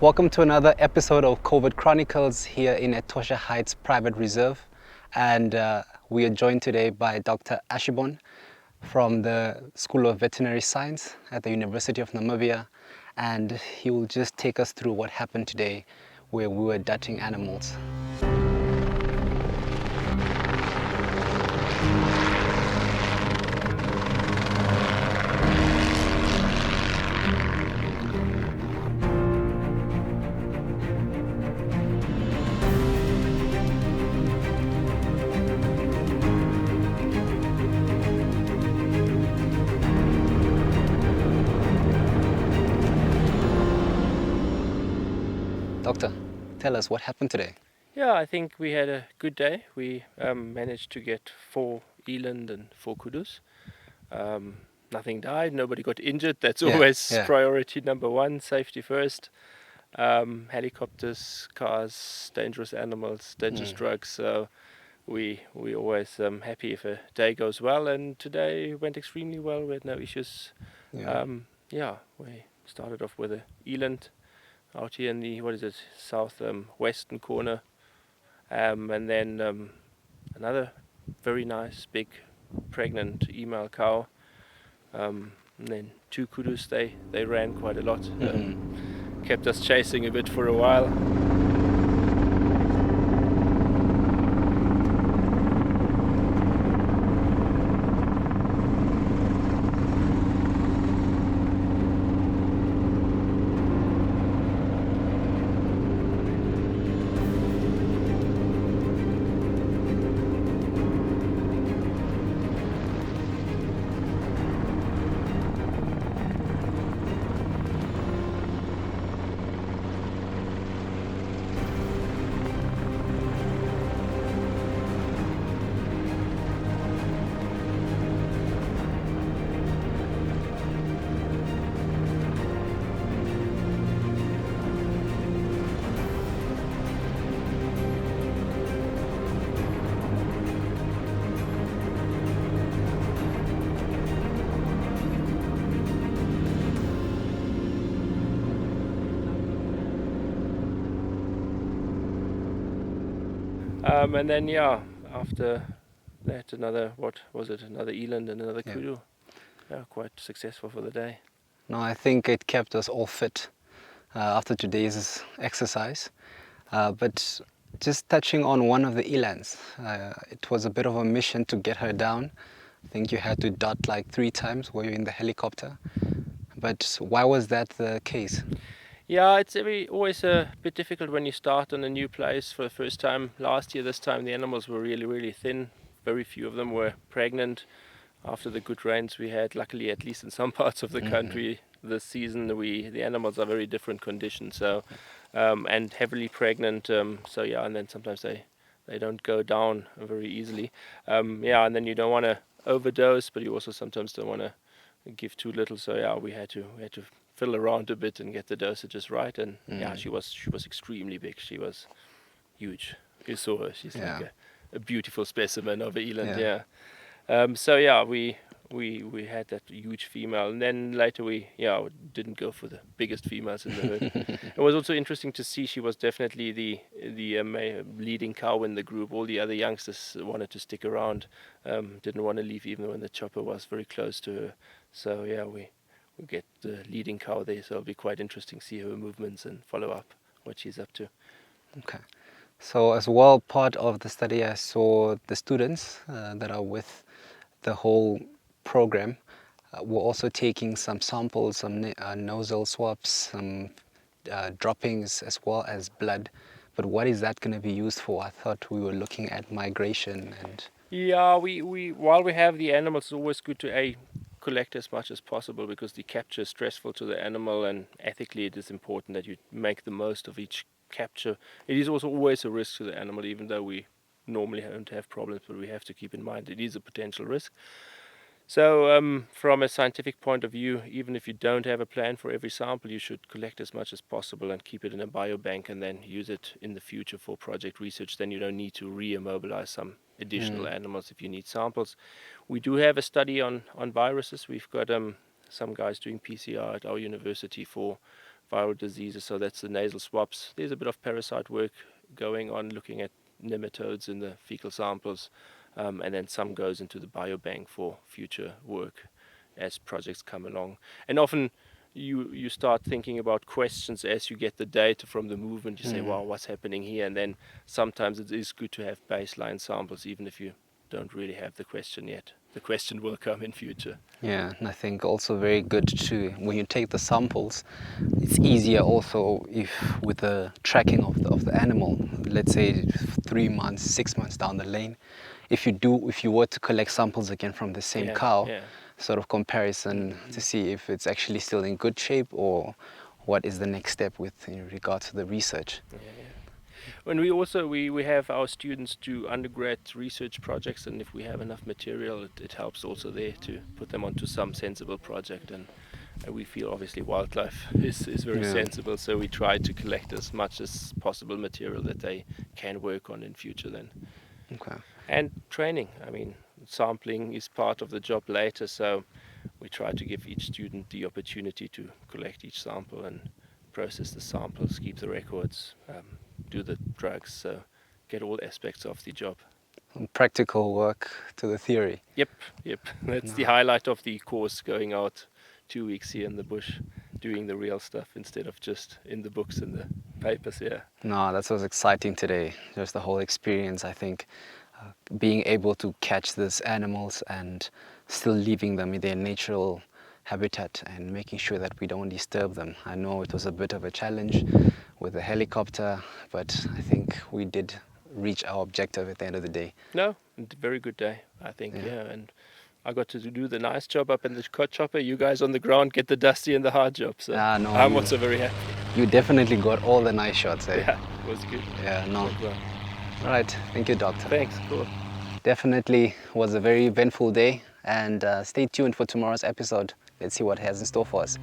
Welcome to another episode of COVID Chronicles here in Etosha Heights Private Reserve. And we are joined today by Dr. Aschenborn from the School of Veterinary Science at the University of Namibia. And he will just take us through what happened today where we were dutting animals. Doctor, tell us what happened today. Yeah, I think we had a good day. We managed to get 4 eland and 4 kudus. Nothing died, nobody got injured. That's always priority number one, safety first. Helicopters, cars, dangerous animals, dangerous drugs. So we always happy if a day goes well, and today went extremely well. We had no issues. We started off with a eland out here in the south western corner, and then another very nice big pregnant female cow, and then 2 kudus. They ran quite a lot, kept us chasing a bit for a while. And then after that another eland and another kudu. Quite successful for the day. No, I think it kept us all fit after today's exercise. But just touching on one of the elands, it was a bit of a mission to get her down. I think you had to dot like 3 times while you're in the helicopter. But why was that the case? Yeah, it's always a bit difficult when you start on a new place for the first time. Last year, this time, the animals were really, really thin. Very few of them were pregnant. After the good rains we had, luckily, at least in some parts of the country this season, the animals are very different conditions. So, and heavily pregnant. And then sometimes they don't go down very easily. And then you don't want to overdose, but you also sometimes don't want to give too little. So we had to fill around a bit and get the dosages right. And she was extremely big. She was huge. You saw her. She's like a beautiful specimen of an eland. We had that huge female, and then later we didn't go for the biggest females in the herd. It was also interesting to see she was definitely the leading cow in the group. All the other youngsters wanted to stick around, didn't want to leave even when the chopper was very close to her. So we get the leading cow there, so it'll be quite interesting to see her movements and follow up what she's up to. Okay. So as well, part of the study, I saw the students that are with the whole program were also taking some samples, some nasal swabs, some droppings, as well as blood. But what is that going to be used for? I thought we were looking at migration and... Yeah, we while we have the animals, it's always good to collect as much as possible, because the capture is stressful to the animal, and ethically it is important that you make the most of each capture. It is also always a risk to the animal, even though we normally don't have problems, but we have to keep in mind it is a potential risk. So from a scientific point of view, even if you don't have a plan for every sample, you should collect as much as possible and keep it in a biobank and then use it in the future for project research. Then you don't need to re-immobilize some additional animals if you need samples. We do have a study on viruses. We've got some guys doing PCR at our university for viral diseases. So that's the nasal swabs. There's a bit of parasite work going on, looking at nematodes in the fecal samples, and then some goes into the biobank for future work as projects come along. And often you start thinking about questions as you get the data from the movement. You say, wow, what's happening here? And then sometimes it is good to have baseline samples, even if you don't really have the question yet. The question will come in future. Yeah, and I think also very good to, when you take the samples, it's easier also if with the tracking of the animal, let's say 3 months, 6 months down the lane, if you were to collect samples again from the same cow, sort of comparison to see if it's actually still in good shape or what is the next step with in regard to the research. When we have our students do undergrad research projects, and if we have enough material, it helps also there to put them onto some sensible project. And we feel obviously wildlife is very sensible, so we try to collect as much as possible material that they can work on in future then. Okay. And training, I mean, sampling is part of the job later, so we try to give each student the opportunity to collect each sample and process the samples, keep the records, do the drugs, so get all aspects of the job. Practical work to the theory. Yep. That's the highlight of the course, going out 2 weeks here in the bush, doing the real stuff instead of just in the books and the papers. No, that was exciting today. Just the whole experience, I think, being able to catch these animals and still leaving them in their natural habitat and making sure that we don't disturb them. I know it was a bit of a challenge with the helicopter, but I think we did reach our objective at the end of the day. No, very good day, I think, and I got to do the nice job up in the cod chopper. You guys on the ground get the dusty and the hard job, so I'm also very happy. You definitely got all the nice shots, eh? Yeah, it was good. Yeah, no. All right, thank you, Doctor. Thanks, cool. Definitely was a very eventful day, and stay tuned for tomorrow's episode. Let's see what it has in store for us.